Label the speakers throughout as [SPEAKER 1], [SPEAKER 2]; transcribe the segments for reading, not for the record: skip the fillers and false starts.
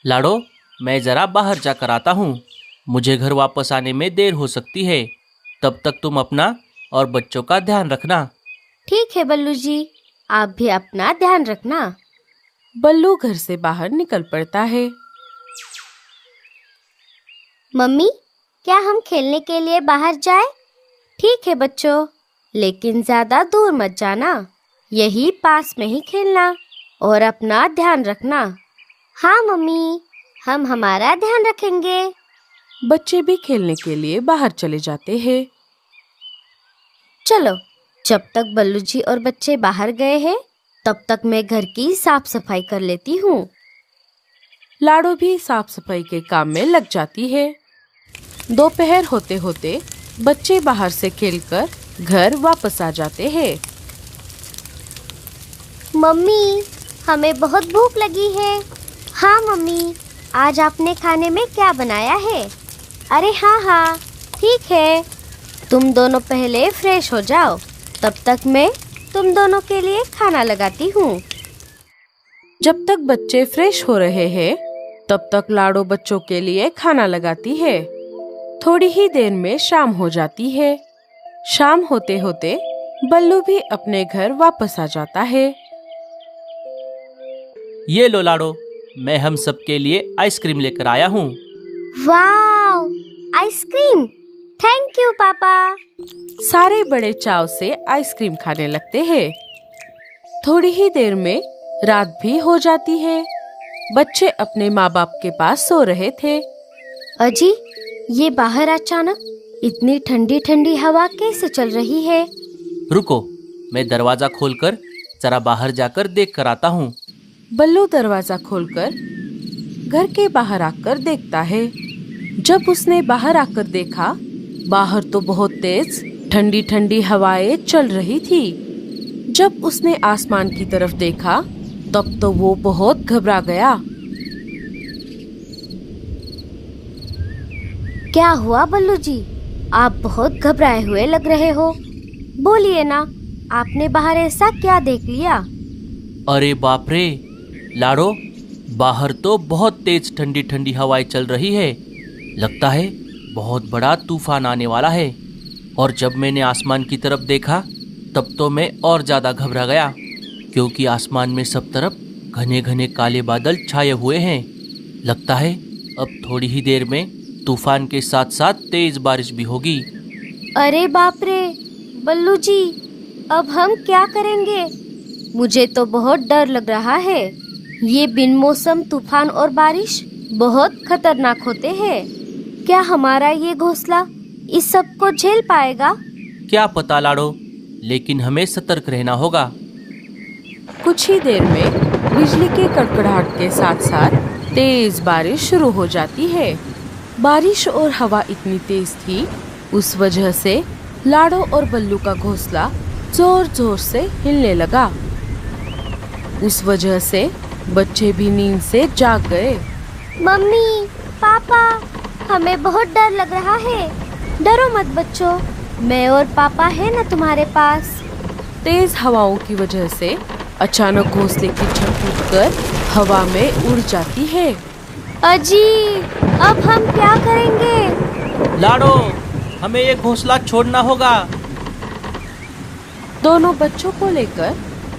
[SPEAKER 1] लाडो, मैं जरा बाहर जाकर आता हूँ। मुझे घर वापस आने में देर हो सकती है। तब तक तुम अपना और बच्चों का ध्यान रखना।
[SPEAKER 2] ठीक है बल्लू जी, आप भी अपना ध्यान रखना।
[SPEAKER 3] बल्लू घर से बाहर निकल पड़ता है।
[SPEAKER 2] मम्मी, क्या हम खेलने के लिए बाहर जाएं? ठीक है बच्चों, लेकिन ज्यादा दूर मत जाना। यही पास में ही खेलना और अपना ध्यान रखना। हाँ मम्मी, हम हमारा ध्यान रखेंगे।
[SPEAKER 3] बच्चे भी खेलने के लिए बाहर चले जाते हैं।
[SPEAKER 2] चलो, जब तक बल्लू जी और बच्चे बाहर गए हैं, तब तक मैं घर की साफ सफाई कर लेती हूँ।
[SPEAKER 3] लाडो भी साफ सफाई के काम में लग जाती है। दोपहर होते होते बच्चे बाहर से खेलकर घर वापस आ जाते हैं।
[SPEAKER 2] मम्मी, हमें बहुत भूख लगी है। हाँ मम्मी, आज आपने खाने में क्या बनाया है? अरे हाँ, ठीक है। तुम दोनों पहले फ्रेश हो जाओ, तब तक मैं तुम दोनों के लिए खाना लगाती हूँ।
[SPEAKER 3] जब तक बच्चे फ्रेश हो रहे हैं, तब तक लाडो बच्चों के लिए खाना लगाती है। थोड़ी ही देर में शाम हो जाती है। शाम होते होते बल्लू भी अपने घर वापस आ जाता है।
[SPEAKER 1] ये लो लाडो, मैं हम सब के लिए आइसक्रीम लेकर आया हूँ।
[SPEAKER 2] वाव, आइसक्रीम! थैंक यू पापा।
[SPEAKER 3] सारे बड़े चाव से आइसक्रीम खाने लगते हैं। थोड़ी ही देर में रात भी हो जाती है। बच्चे अपने माँ बाप के पास सो रहे थे।
[SPEAKER 2] अजी, ये बाहर अचानक इतनी ठंडी ठंडी हवा कैसे चल रही है?
[SPEAKER 1] रुको, मैं दरवाजा खोलकर जरा बाहर जाकर देख कर आता हूँ।
[SPEAKER 3] बल्लू दरवाजा खोलकर घर के बाहर आकर देखता है। जब उसने बाहर आकर देखा, बाहर तो बहुत तेज ठंडी ठंडी हवाएं चल रही थी। जब उसने आसमान की तरफ देखा, तब तो वो बहुत घबरा गया।
[SPEAKER 2] क्या हुआ बल्लू जी? आप बहुत घबराए हुए लग रहे हो। बोलिए ना, आपने बाहर ऐसा क्या देख लिया?
[SPEAKER 1] अरे बाप रे लाडो, बाहर तो बहुत तेज ठंडी ठंडी हवाएं चल रही है। लगता है बहुत बड़ा तूफान आने वाला है। और जब मैंने आसमान की तरफ देखा, तब तो मैं और ज़्यादा घबरा गया, क्योंकि आसमान में सब तरफ घने घने काले बादल छाए हुए हैं। लगता है अब थोड़ी ही देर में तूफान के साथ साथ तेज बारिश भी होगी।
[SPEAKER 2] अरे बाप रे बल्लू जी, अब हम क्या करेंगे? मुझे तो बहुत डर लग रहा है। ये बिन मौसम तूफान और बारिश बहुत खतरनाक होते हैं। क्या हमारा ये घोंसला इस सब को झेल पाएगा?
[SPEAKER 1] क्या पता लाडो, लेकिन हमें सतर्क रहना होगा।
[SPEAKER 3] कुछ ही देर में बिजली के कड़कड़ाहट के साथ साथ तेज बारिश शुरू हो जाती है। बारिश और हवा इतनी तेज थी, उस वजह से लाडो और बल्लू का घोंसला जोर जोर से हिलने लगा। उस वजह से बच्चे भी नींद से जाग गए।
[SPEAKER 2] मम्मी, पापा, हमें बहुत डर लग रहा है। डरो मत बच्चों, मैं और पापा है ना तुम्हारे पास।
[SPEAKER 3] तेज हवाओं की वजह से अचानक घोंसले की छत टूटकर हवा में उड़ जाती है।
[SPEAKER 2] अजी, अब हम क्या करेंगे?
[SPEAKER 1] लाडो, हमें ये घोंसला छोड़ना होगा।
[SPEAKER 3] दोनों बच्चों को लेकर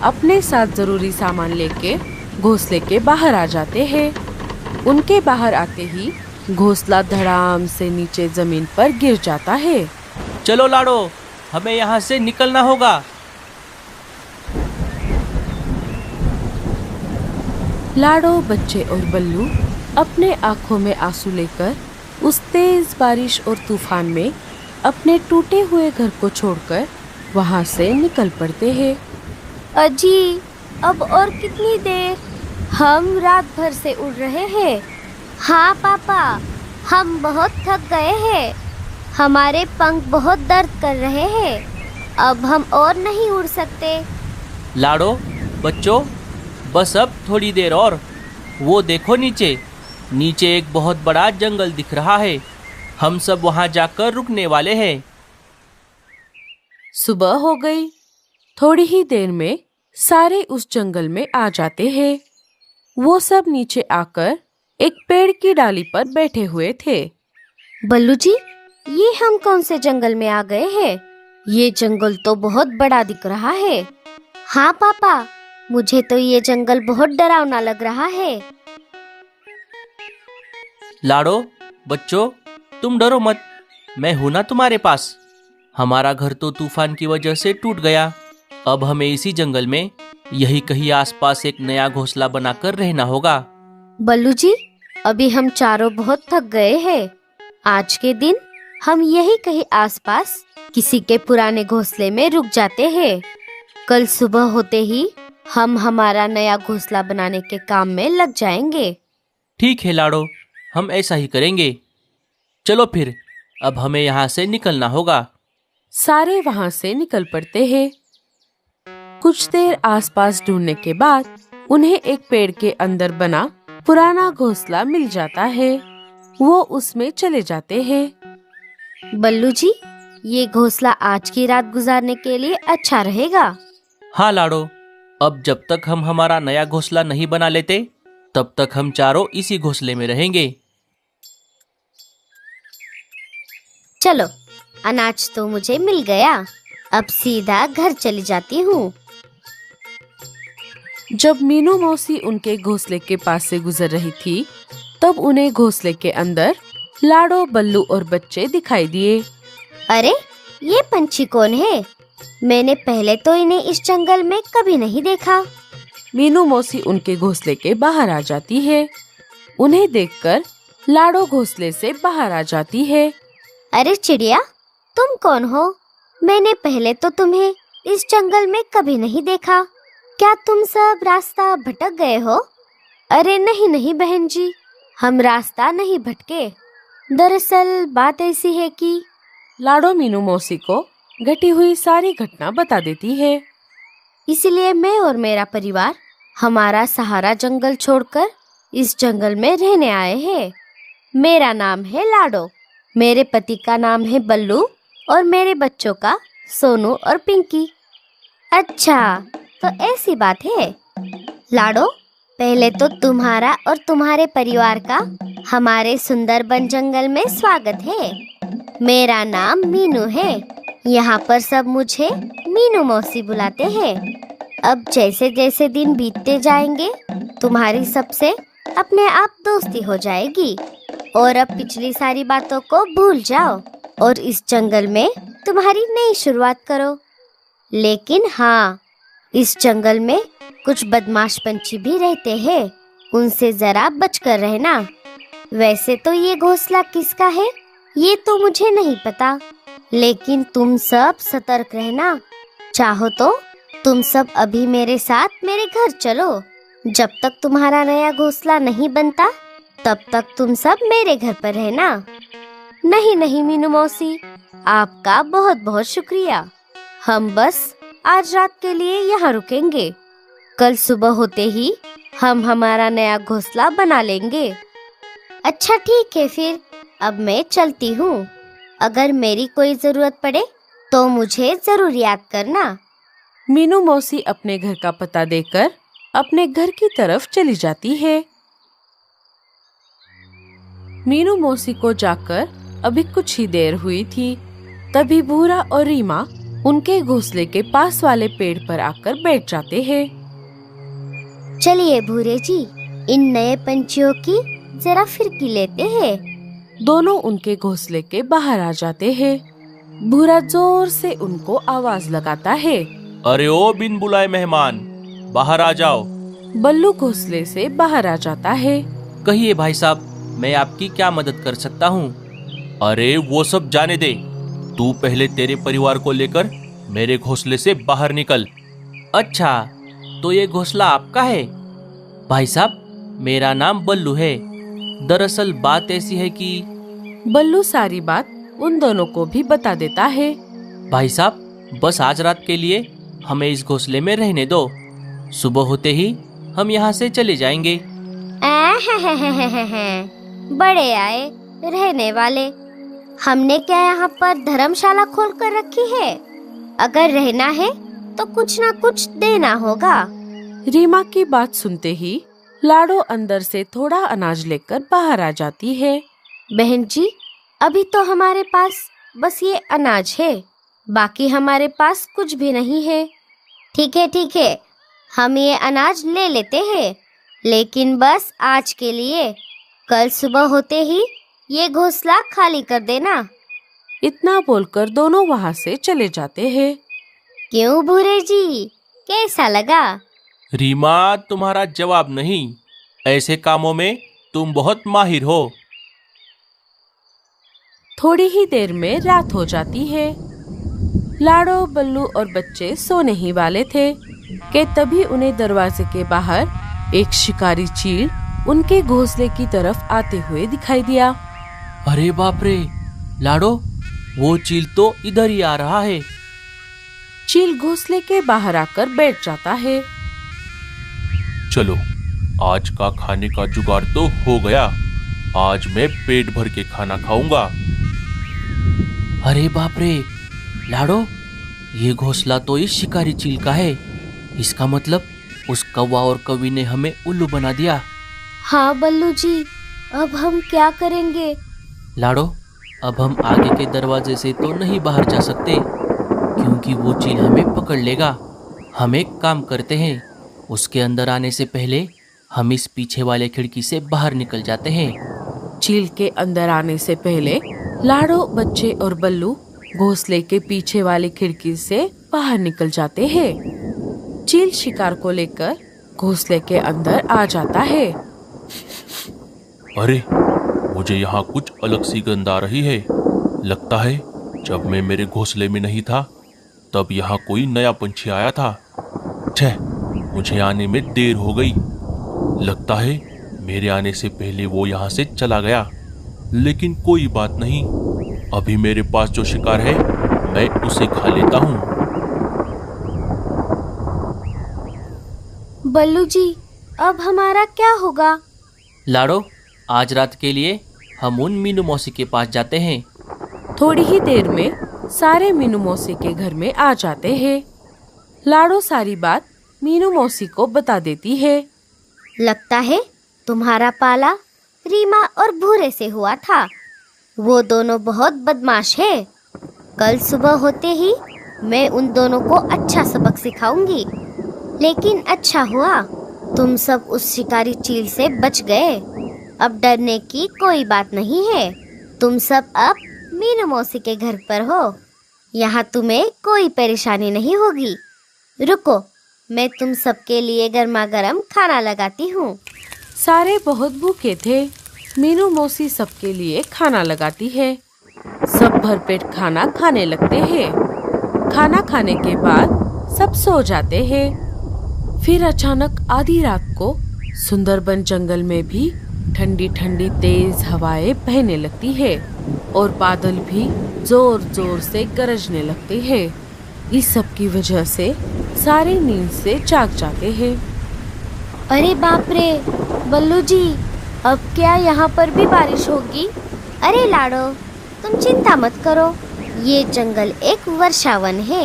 [SPEAKER 3] अपने साथ जरूरी सामान लेके घोंसले के बाहर आ जाते हैं। उनके बाहर आते ही घोंसला धड़ाम से नीचे जमीन पर गिर जाता है।
[SPEAKER 1] चलो लाडो, हमें यहाँ से निकलना होगा।
[SPEAKER 3] लाडो, बच्चे और बल्लू अपने आंखों में आंसू लेकर उस तेज बारिश और तूफान में अपने टूटे हुए घर को छोड़कर वहां से निकल पड़ते हैं।
[SPEAKER 2] अजी, अब और कितनी देर? हम रात भर से उड़ रहे हैं। हाँ पापा, हम बहुत थक गए हैं। हमारे पंख बहुत दर्द कर रहे हैं। अब हम और नहीं उड़ सकते।
[SPEAKER 1] लाडो, बच्चों, बस अब थोड़ी देर और। वो देखो नीचे एक बहुत बड़ा जंगल दिख रहा है। हम सब वहां जाकर रुकने वाले हैं।
[SPEAKER 3] सुबह हो गई। थोड़ी ही देर में सारे उस जंगल में आ जाते हैं। वो सब नीचे आकर एक पेड़ की डाली पर बैठे हुए थे।
[SPEAKER 2] बल्लू जी, ये हम कौन से जंगल में आ गए हैं? ये जंगल तो बहुत बड़ा दिख रहा है। हाँ पापा, मुझे तो ये जंगल बहुत डरावना लग रहा है।
[SPEAKER 1] लाडो, बच्चों, तुम डरो मत, मैं हूं ना तुम्हारे पास। हमारा घर तो तूफान की वजह से टूट गया। अब हमें इसी जंगल में यही कहीं आसपास एक नया घोंसला बनाकर रहना होगा।
[SPEAKER 2] बल्लू जी, अभी हम चारों बहुत थक गए हैं। आज के दिन हम यही कहीं आसपास किसी के पुराने घोंसले में रुक जाते हैं। कल सुबह होते ही हम हमारा नया घोंसला बनाने के काम में लग जाएंगे।
[SPEAKER 1] ठीक है लाडो, हम ऐसा ही करेंगे। चलो फिर, अब हमें यहाँ से निकलना होगा।
[SPEAKER 3] सारे वहां से निकल पड़ते हैं। कुछ देर आसपास ढूंढने के बाद उन्हें एक पेड़ के अंदर बना पुराना घोंसला मिल जाता है। वो उसमें चले जाते हैं।
[SPEAKER 2] बल्लू जी, ये घोंसला आज की रात गुजारने के लिए अच्छा रहेगा।
[SPEAKER 1] हाँ लाडो, अब जब तक हम हमारा नया घोंसला नहीं बना लेते तब तक हम चारों इसी घोंसले में रहेंगे।
[SPEAKER 2] चलो, अनाज तो मुझे मिल गया। अब सीधा घर चली जाती हूँ।
[SPEAKER 3] जब मीनू मौसी उनके घोंसले के पास से गुजर रही थी, तब उन्हें घोंसले के अंदर लाडो, बल्लू और बच्चे दिखाई दिए।
[SPEAKER 2] अरे, ये पंछी कौन है? मैंने पहले तो इन्हें इस जंगल में कभी नहीं देखा।
[SPEAKER 3] मीनू मौसी उनके घोंसले के बाहर आ जाती है। उन्हें देखकर लाडो घोंसले से बाहर आ जाती है।
[SPEAKER 2] अरे चिड़िया, तुम कौन हो? मैंने पहले तो तुम्हें इस जंगल में कभी नहीं देखा। क्या तुम सब रास्ता भटक गए हो? अरे नहीं नहीं बहन जी, हम रास्ता नहीं भटके। दरअसल बात ऐसी है कि
[SPEAKER 3] लाडो मीनू मौसी को घटी हुई सारी घटना बता देती है।
[SPEAKER 2] इसलिए मैं और मेरा परिवार हमारा सहारा जंगल छोड़कर इस जंगल में रहने आए हैं। मेरा नाम है लाडो, मेरे पति का नाम है बल्लू और मेरे बच्चों का सोनू और पिंकी। अच्छा, तो ऐसी बात है। लाडो, पहले तो तुम्हारा और तुम्हारे परिवार का हमारे सुंदरबन जंगल में स्वागत है। मेरा नाम मीनू है। यहाँ पर सब मुझे मीनू मौसी बुलाते हैं। अब जैसे जैसे दिन बीतते जाएंगे, तुम्हारी सबसे अपने आप दोस्ती हो जाएगी। और अब पिछली सारी बातों को भूल जाओ और इस जंगल में तुम्हारी नई शुरुआत करो। लेकिन हाँ, इस जंगल में कुछ बदमाश पंछी भी रहते हैं, उनसे जरा बचकर रहना। वैसे तो ये घोंसला किसका है ये तो मुझे नहीं पता, लेकिन तुम सब सतर्क रहना। चाहो तो तुम सब अभी मेरे साथ मेरे घर चलो। जब तक तुम्हारा नया घोंसला नहीं बनता तब तक तुम सब मेरे घर पर रहना। नहीं नहीं मीनू मौसी, आपका बहुत बहुत शुक्रिया। हम बस आज रात के लिए यहाँ रुकेंगे। कल सुबह होते ही हम हमारा नया घोंसला बना लेंगे। अच्छा ठीक है, फिर अब मैं चलती हूँ। अगर मेरी कोई जरूरत पड़े तो मुझे जरूर याद करना।
[SPEAKER 3] मीनू मौसी अपने घर का पता देकर अपने घर की तरफ चली जाती है। मीनू मौसी को जाकर अभी कुछ ही देर हुई थी, तभी भूरा और रीमा उनके घोंसले के पास वाले पेड़ पर आकर बैठ जाते हैं।
[SPEAKER 2] चलिए भूरे जी, इन नए पंछियों की जरा फिरकी लेते हैं।
[SPEAKER 3] दोनों उनके घोंसले के बाहर आ जाते हैं। भूरा जोर से उनको आवाज लगाता है।
[SPEAKER 1] अरे ओ बिन बुलाए मेहमान, बाहर आ जाओ।
[SPEAKER 3] बल्लू घोंसले से बाहर आ जाता है।
[SPEAKER 1] कहिए भाई साहब, मैं आपकी क्या मदद कर सकता हूँ? अरे वो सब जाने दे, तू पहले तेरे परिवार को लेकर मेरे घोंसले से बाहर निकल। अच्छा, तो ये घोंसला आपका है? भाई साहब, मेरा नाम बल्लू है। दरअसल बात ऐसी है कि
[SPEAKER 3] बल्लू सारी बात उन दोनों को भी बता देता है।
[SPEAKER 1] भाई साहब, बस आज रात के लिए हमें इस घोंसले में रहने दो। सुबह होते ही हम यहाँ से चले जाएंगे।
[SPEAKER 2] बड़े आए रहने वाले। हमने क्या यहाँ पर धर्मशाला खोल कर रखी है? अगर रहना है तो कुछ ना कुछ देना होगा।
[SPEAKER 3] रीमा की बात सुनते ही लाडो अंदर से थोड़ा अनाज लेकर बाहर आ जाती है।
[SPEAKER 2] बहन जी, अभी तो हमारे पास बस ये अनाज है, बाकी हमारे पास कुछ भी नहीं है। ठीक है, हम ये अनाज ले लेते हैं, लेकिन बस आज के लिए। कल सुबह होते ही ये घोंसला खाली कर देना।
[SPEAKER 3] इतना बोलकर दोनों वहाँ से चले जाते हैं।
[SPEAKER 2] क्यों भूरे जी, कैसा लगा?
[SPEAKER 1] रीमा, तुम्हारा जवाब नहीं। ऐसे कामों में तुम बहुत माहिर हो।
[SPEAKER 3] थोड़ी ही देर में रात हो जाती है। लाडो, बल्लू और बच्चे सोने ही वाले थे कि तभी उन्हें दरवाजे के बाहर एक शिकारी चील उनके घोंसले की तरफ आते हुए दिखाई दिया।
[SPEAKER 1] अरे बाप रे लाडो, वो चील तो इधर ही आ रहा है।
[SPEAKER 3] चील घोंसले के बाहर आकर बैठ जाता है।
[SPEAKER 4] चलो, आज का खाने का जुगाड़ तो हो गया। आज मैं पेट भर के खाना खाऊंगा।
[SPEAKER 1] अरे बाप रे लाडो, ये घोंसला तो इस शिकारी चील का है। इसका मतलब उस कौवा और कौवी ने हमें उल्लू बना दिया।
[SPEAKER 2] हाँ बल्लू जी, अब हम क्या करेंगे?
[SPEAKER 1] लाडो, अब हम आगे के दरवाजे से तो नहीं बाहर जा सकते, क्योंकि वो चील हमें पकड़ लेगा। हम एक काम करते हैं, उसके अंदर आने से पहले हम इस पीछे वाले खिड़की से बाहर निकल जाते हैं।
[SPEAKER 3] चील के अंदर आने से पहले लाडो, बच्चे और बल्लू घोंसले के पीछे वाली खिड़की से बाहर निकल जाते हैं। चील शिकार को लेकर घोंसले के अंदर आ जाता है।
[SPEAKER 4] अरे, मुझे यहाँ कुछ अलग सी गंध आ रही है। लगता है जब मैं मेरे घोंसले में नहीं था तब यहाँ कोई नया पंछी आया था। छह, मुझे आने में देर हो गई। लगता है मेरे आने से पहले वो यहाँ से चला गया। लेकिन कोई बात नहीं, अभी मेरे पास जो शिकार है मैं उसे खा लेता हूँ।
[SPEAKER 2] बल्लू जी, अब हमारा क्या होगा?
[SPEAKER 1] लाडो, आज रात के लिए हम उन मीनू मौसी के पास जाते हैं।
[SPEAKER 3] थोड़ी ही देर में सारे मीनू मौसी के घर में आ जाते हैं। लाडो सारी बात मीनू मौसी को बता देती है।
[SPEAKER 2] लगता है तुम्हारा पाला रीमा और भूरे से हुआ था। वो दोनों बहुत बदमाश है। कल सुबह होते ही मैं उन दोनों को अच्छा सबक सिखाऊंगी। लेकिन अच्छा हुआ तुम सब उस शिकारी चील से बच गए। अब डरने की कोई बात नहीं है। तुम सब अब मीनू मौसी के घर पर हो। यहाँ तुम्हें कोई परेशानी नहीं होगी। रुको, मैं तुम सबके लिए गर्मा गर्म खाना लगाती हूँ।
[SPEAKER 3] सारे बहुत भूखे थे। मीनू मौसी सबके लिए खाना लगाती है। सब भरपेट खाना खाने लगते हैं। खाना खाने के बाद सब सो जाते हैं। फिर अचानक आधी रात को सुंदरबन जंगल में भी ठंडी ठंडी तेज हवाएं बहने लगती है और बादल भी जोर जोर से गरजने लगते हैं। इस सब की वजह से सारे नींद से जाग जाते हैं।
[SPEAKER 2] अरे बाप रे बल्लू जी, अब क्या यहाँ पर भी बारिश होगी? अरे लाडो, तुम चिंता मत करो। ये जंगल एक वर्षावन है।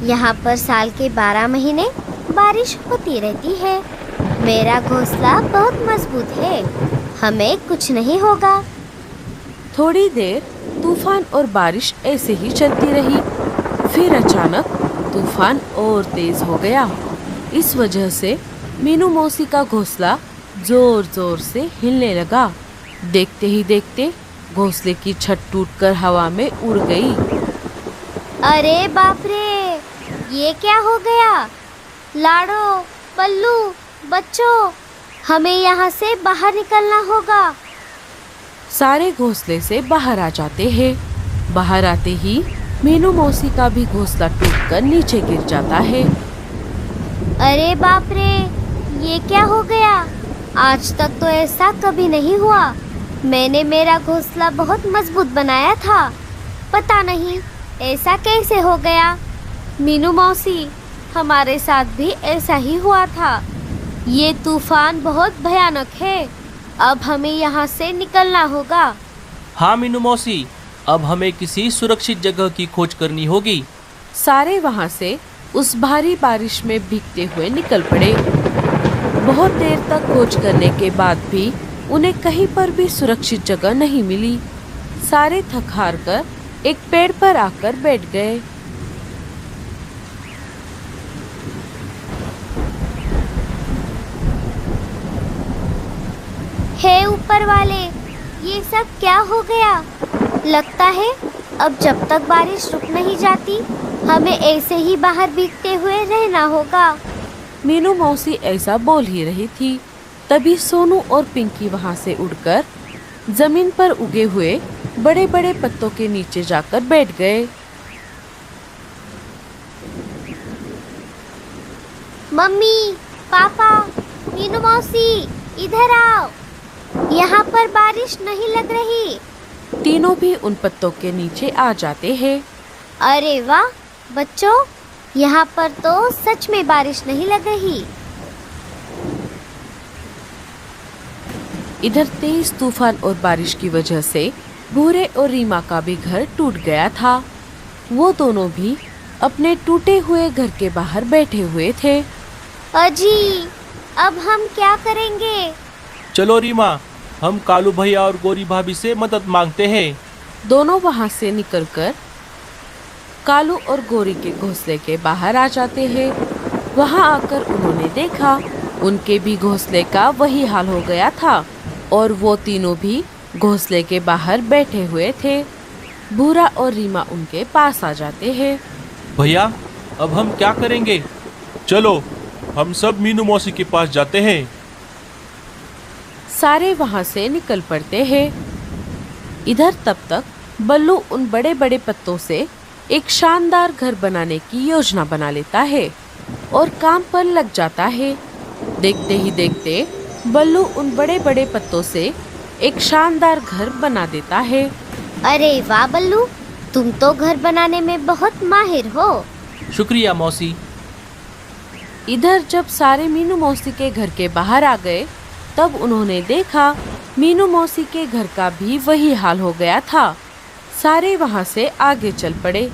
[SPEAKER 2] यहाँ पर साल के 12 महीने बारिश होती रहती है। मेरा घोंसला बहुत मजबूत है, हमें कुछ नहीं होगा।
[SPEAKER 3] थोड़ी देर तूफान और बारिश ऐसे ही चलती रही। फिर अचानक तूफान और तेज हो गया। इस वजह से मीनू मौसी का घोंसला जोर जोर से हिलने लगा। देखते ही देखते घोंसले की छत टूटकर हवा में उड़ गई।
[SPEAKER 2] अरे बाप रे, ये क्या हो गया? लाडो, पल्लू, बच्चों, हमें यहाँ से बाहर निकलना होगा।
[SPEAKER 3] सारे घोंसले से बाहर आ जाते हैं। बाहर आते ही मीनू मौसी का भी घोंसला टूटकर नीचे गिर जाता है।
[SPEAKER 2] अरे बाप रे, ये क्या हो गया? आज तक तो ऐसा कभी नहीं हुआ। मैंने मेरा घोंसला बहुत मजबूत बनाया था, पता नहीं ऐसा कैसे हो गया। मीनू मौसी, हमारे साथ भी ऐसा ही हुआ था। ये तूफान बहुत भयानक है। अब हमें यहाँ से निकलना होगा।
[SPEAKER 1] हाँ मीनू मौसी, अब हमें किसी सुरक्षित जगह की खोज करनी होगी।
[SPEAKER 3] सारे वहाँ से उस भारी बारिश में भीगते हुए निकल पड़े। बहुत देर तक खोज करने के बाद भी उन्हें कहीं पर भी सुरक्षित जगह नहीं मिली। सारे थक हार कर एक पेड़ पर आकर बैठ गए।
[SPEAKER 2] हे ऊपर वाले, ये सब क्या हो गया? लगता है अब जब तक बारिश रुक नहीं जाती हमें ऐसे ही बाहर भीगते हुए रहना होगा।
[SPEAKER 3] मीनू मौसी ऐसा बोल ही रही थी, तभी सोनू और पिंकी वहां से उड़कर जमीन पर उगे हुए बड़े बड़े पत्तों के नीचे जाकर बैठ गए।
[SPEAKER 2] मम्मी, पापा, मीनू मौसी, इधर आओ। यहाँ पर बारिश नहीं लग रही।
[SPEAKER 3] तीनों भी उन पत्तों के नीचे आ जाते हैं।
[SPEAKER 2] अरे वाह बच्चों, यहाँ पर तो सच में बारिश नहीं लग रही।
[SPEAKER 3] इधर तेज तूफान और बारिश की वजह से भूरे और रीमा का भी घर टूट गया था। वो दोनों भी अपने टूटे हुए घर के बाहर बैठे हुए थे।
[SPEAKER 2] अजी, अब हम क्या करेंगे?
[SPEAKER 1] चलो रीमा, हम कालू भैया और गोरी भाभी से मदद मांगते हैं।
[SPEAKER 3] दोनों वहां से निकलकर कालू और गोरी के घोंसले के बाहर आ जाते हैं। वहां आकर उन्होंने देखा उनके भी घोंसले का वही हाल हो गया था और वो तीनों भी घोंसले के बाहर बैठे हुए थे। भूरा और रीमा उनके पास आ जाते हैं।
[SPEAKER 1] भैया, अब हम क्या करेंगे?
[SPEAKER 4] चलो हम सब मीनू मौसी के पास जाते हैं।
[SPEAKER 3] सारे वहां से निकल पड़ते हैं। इधर तब तक बल्लू उन बड़े बड़े पत्तों से एक शानदार घर बनाने की योजना बना लेता है और काम पर लग जाता है। देखते ही देखते बल्लू उन बड़े बड़े पत्तों से एक शानदार घर बना देता है।
[SPEAKER 2] अरे वाह बल्लू, तुम तो घर बनाने में बहुत माहिर हो।
[SPEAKER 1] शुक्रिया मौसी।
[SPEAKER 3] इधर जब सारे मीनू मौसी के घर के बाहर आ गए तब उन्होंने देखा मीनू मौसी के घर का भी वही हाल हो गया था। सारे वहां से आगे चल पड़े।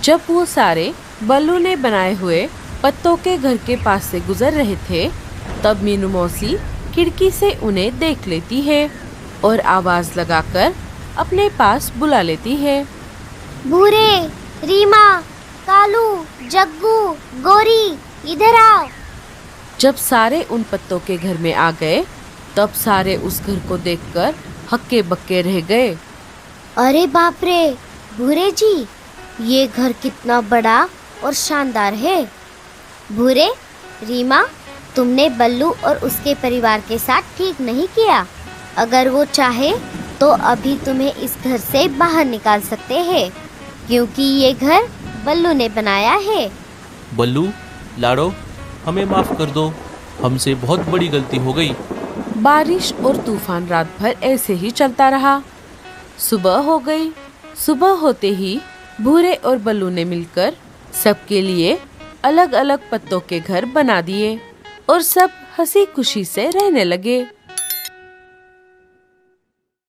[SPEAKER 3] जब वो सारे बल्लू ने बनाए हुए पत्तों के घर के पास से गुजर रहे थे तब मीनू मौसी खिड़की से उन्हें देख लेती है और आवाज लगाकर अपने पास बुला लेती है।
[SPEAKER 2] भूरे, रीमा, कालू, जग्गू, गोरी, इधर आओ।
[SPEAKER 3] जब सारे उन पत्तों के घर में आ गए तब सारे उस घर को देखकर हक्के बक्के रह गए।
[SPEAKER 2] अरे बाप रे भूरे जी, ये घर कितना बड़ा और शानदार है। भूरे, रीमा, तुमने बल्लू और उसके परिवार के साथ ठीक नहीं किया। अगर वो चाहे तो अभी तुम्हें इस घर से बाहर निकाल सकते हैं, क्योंकि ये घर बल्लू ने बनाया है।
[SPEAKER 1] बल्लू, लाड़ो, हमें माफ कर दो, हमसे बहुत बड़ी गलती हो गई।
[SPEAKER 3] बारिश और तूफान रात भर ऐसे ही चलता रहा। सुबह हो गई। सुबह होते ही भूरे और बल्लू ने मिलकर सबके लिए अलग अलग पत्तों के घर बना दिए और सब हंसी खुशी से रहने लगे।